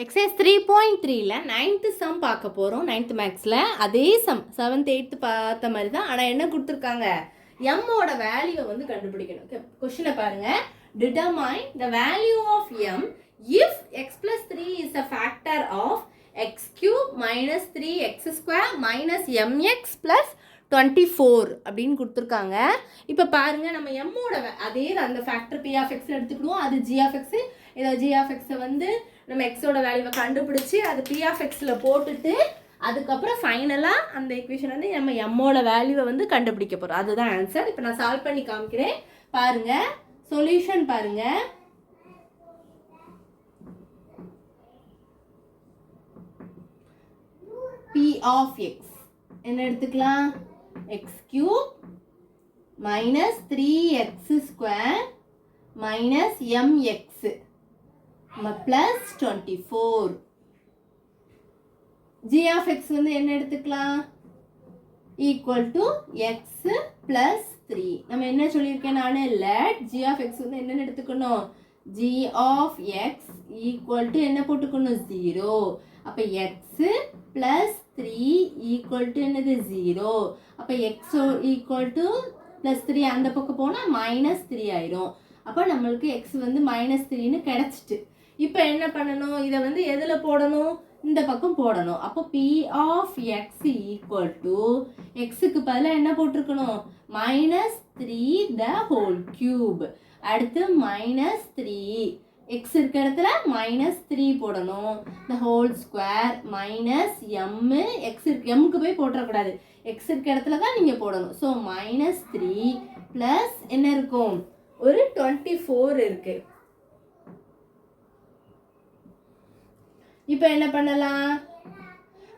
Exercise 3.3ல 9th some பார்க்க போகிறோம். 9th மேக்ஸில் அதே சம் 7th 8th பார்த்த மாதிரி தான். ஆனால் என்ன கொடுத்துருக்காங்க, எம்மோட வேல்யூவை வந்து கண்டுபிடிக்கணும். கொஸ்டினை பாருங்கள். Determine the value of m if x plus 3 is a factor of x cube minus 3x² minus m x plus 24 அப்படின்னு கொடுத்துருக்காங்க. இப்போ பாருங்கள், நம்ம எம்மோட அதே அந்த ஃபேக்டர் பி ஆஃப் எக்ஸ் எடுத்துக்கிடுவோம். அது ஜி ஆஃப் எக்ஸு. இதை ஜி ஆஃப் எக்ஸை வந்து நம்ம எக்ஸோட வேல்யூவை கண்டுபிடிச்சி அது பி ஆஃப் எக்ஸில் போட்டுட்டு அதுக்கப்புறம் ஃபைனலாக அந்த ஈக்குவேஷன் வந்து நம்ம எம்மோட வேல்யூவை வந்து கண்டுபிடிக்க போகிறோம். அதுதான் ஆன்சர். இப்போ நான் சால்வ் பண்ணி காமிக்கிறேன். பாருங்கள், சொல்யூஷன் பாருங்கள். பி ஆஃப் எக்ஸ் என்ன எடுத்துக்கலாம், x cube minus 3x² minus m x plus 24. G of x வந்து என்ன எடுத்துக்கலாம், ஈக்குவல் டு எக்ஸ் ப்ளஸ் 3. நம்ம என்ன சொல்லியிருக்கேன் நான், லெட் ஜி ஆஃப் எக்ஸ் வந்து என்னென்னு எடுத்துக்கணும், g of x equal to என்ன போட்டுக்கணும், 0. அப்போ எக்ஸ் ப்ளஸ் 3 ஈக்குவல் டு என்னது, 0. அப்போ எக்ஸ் ஈக்குவல் டு ப்ளஸ் 3 அந்த பக்கம் போனால் மைனஸ் 3 ஆயிரும். அப்போ நம்மளுக்கு எக்ஸ் வந்து மைனஸ் 3ன்னு கிடச்சிட்டு, இப்போ என்ன பண்ணணும், இதை வந்து எதில் போடணும், இந்த பக்கம் போடணும். அப்போ p of x equal to எக்ஸுக்கு பதிலாக என்ன போட்டிருக்கணும், மைனஸ் 3 த ஹோல் கியூப். அடுத்து மைனஸ் 3 எக்ஸ் இருக்க இடத்துல மைனஸ் 3 போடணும். The whole square minus m x இருக்கு, எம்முக்கு போய் போட்டுறக்கூடாது, எக்ஸ் இருக்க இடத்துல தான் நீங்கள் போடணும். ஸோ மைனஸ் 3 ப்ளஸ் என்ன இருக்கும், ஒரு 24 இருக்கு. இப்போ என்ன பண்ணலாம்,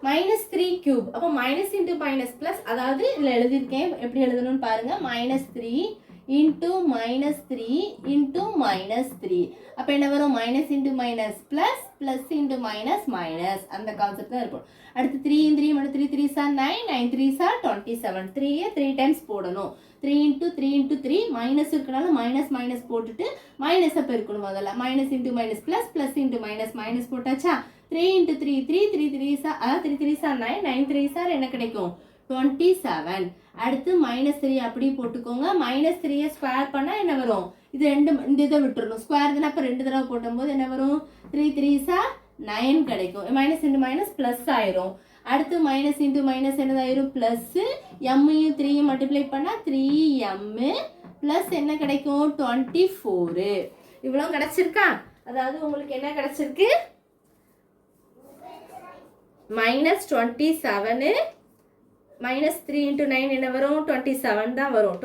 மைனஸ் 3 கியூப். அப்போ மைனஸ் இன்ட்டு மைனஸ் ப்ளஸ், அதாவது இதில் எழுதியிருக்கேன், எப்படி எழுதணும்னு பாருங்கள். Minus 3 into minus 3 into minus 3. அப்போ என்ன வரும், minus into minus plus, plus into minus minus, அந்த கான்செப்ட் தான் இருக்கும். அடுத்து 3 3 மட்டும் 3 3 சார் 9 9 3 சார் 27. 3 3 டைம்ஸ் போடணும். 3 இன்ட்டு 3 இன்ட்டு 3 மைனஸ் இருக்கனால மைனஸ் மைனஸ் போட்டுட்டு மைனஸை பெருக்கணும். முதல்ல minus into minus plus, plus into minus minus போட்டாச்சா. 3 இன்ட்டு 3 3 3 3 சார், அதாவது 3 3 சார் 9 9 3 சார் என்ன கிடைக்கும், 27. அடுத்து மைனஸ் 3 அப்படி போட்டுக்கோங்க. மைனஸ் 3 ஸ்கொயர் பண்ணால் என்ன வரும், இது ரெண்டு இந்த இதை விட்டுறணும். ஸ்கொயர் தானே, அப்போ 2 தடவை போட்டும்போது என்ன வரும், 3 3 சார் 9 கிடைக்கும். மைனஸ் இன்ட்டு மைனஸ் ப்ளஸ் ஆயிரும். அடுத்து மைனஸ் இன்ட்டு மைனஸ் என்னதாயிரும், ப்ளஸ் எம்மையும் 3யும் மல்டிப்ளை பண்ணால் 3m ப்ளஸ் என்ன கிடைக்கும், 24. இவ்வளோ கிடச்சிருக்கா. அதாவது உங்களுக்கு என்ன கிடச்சிருக்கு, மைனஸ் 27 மைனஸ் 3 இன்ட்டு 9 என்ன வரும், 27 தான் வரும்.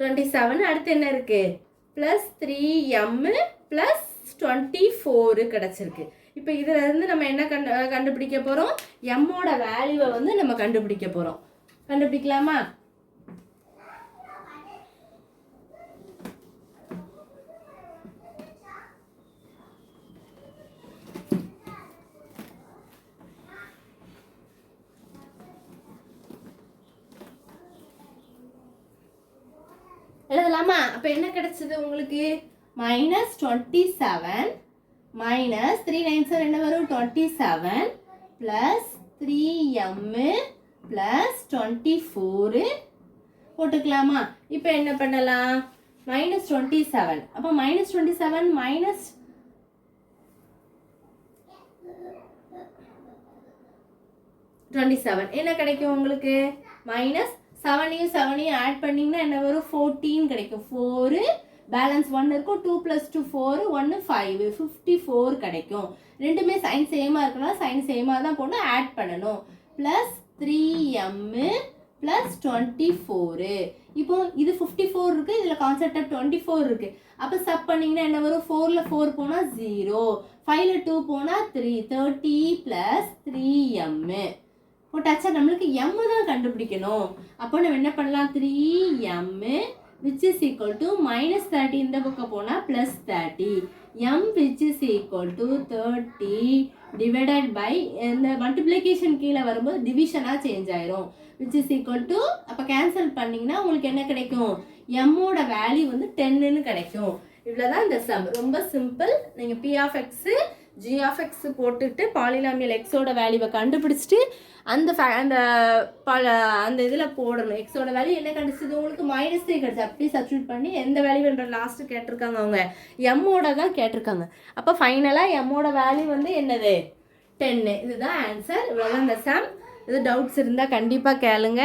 27. அடுத்து என்ன இருக்குது, ப்ளஸ் 3m ப்ளஸ் 24 கிடச்சிருக்கு. இப்போ இதில் இருந்து நம்ம என்ன கண்டுபிடிக்க போகிறோம், எம்மோட வேல்யூவை வந்து நம்ம கண்டுபிடிக்க போகிறோம். கண்டுபிடிக்கலாமா. எழுதலாமா. அப்போ என்ன கிடைச்சது உங்களுக்கு, மைனஸ் 27 மைனஸ் 3 9 சார் என்ன வரும், 27 ப்ளஸ் 3m ப்ளஸ் 24 போட்டுக்கலாமா. இப்போ என்ன பண்ணலாம், மைனஸ் 27. அப்போ மைனஸ் 27 மைனஸ் 27 என்ன கிடைக்கும் உங்களுக்கு, மைனஸ் 7யும் 7யும் ஆட் பண்ணிங்கன்னா என்ன வரும், 14 கிடைக்கும். 4 பேலன்ஸ் 1 இருக்கும். 2 + 2 4 1 5 54 கிடைக்கும். ரெண்டுமே சைன் சேமாக இருக்கனால சைன் சேமாக தான் போட்டு ஆட் பண்ணணும். Plus 3m plus 24. இப்போ இது 54 இருக்குது, இதில் கான்செப்ட் ஆஃப் 24 இருக்குது. அப்போ சப் பண்ணிங்கன்னா என்ன வரும், 4ல் 4 போனால் 0, 5ல் 2 போனால் 3, 30 ப்ளஸ் 3m போட்டாச்சா. நம்மளுக்கு m தான் கண்டுபிடிக்கணும். அப்போ நம்ம என்ன பண்ணலாம், 3m which is equal to minus 30 இந்த பக்கம் போனால் plus 30. m which is equal to 30 divided by இந்த மல்டிப்ளிகேஷன் கீழே வரும்போது டிவிஷனாக சேஞ்ச் ஆயிரும். which is equal to அப்போ கேன்சல் பண்ணிங்கன்னா உங்களுக்கு என்ன கிடைக்கும், mோட வேல்யூ வந்து 10ன்னு கிடைக்கும். இவ்வளோதான் இந்த சம். ரொம்ப சிம்பிள். நீங்கள் p of x g of x போட்டுட்டு பாலினாமியல் எக்ஸோட வேல்யூவை கண்டுபிடிச்சிட்டு அந்த இதில் போடணும். எக்ஸோட வேல்யூ என்ன கிடச்சிது உங்களுக்கு -3 கிடச்சி. அப்படியே சப்ஸ்டியூட் பண்ணி எந்த வேல்யூன்ற லாஸ்ட்டு கேட்டிருக்காங்க அவங்க எம்மோட தான் கேட்டிருக்காங்க. அப்போ ஃபைனலாக எம்மோட வேல்யூ வந்து என்னது 10. இதுதான் ஆன்சர். இவ்வளோதான் இந்த சம். இது டவுட்ஸ் இருந்தால் கண்டிப்பாக கேளுங்க.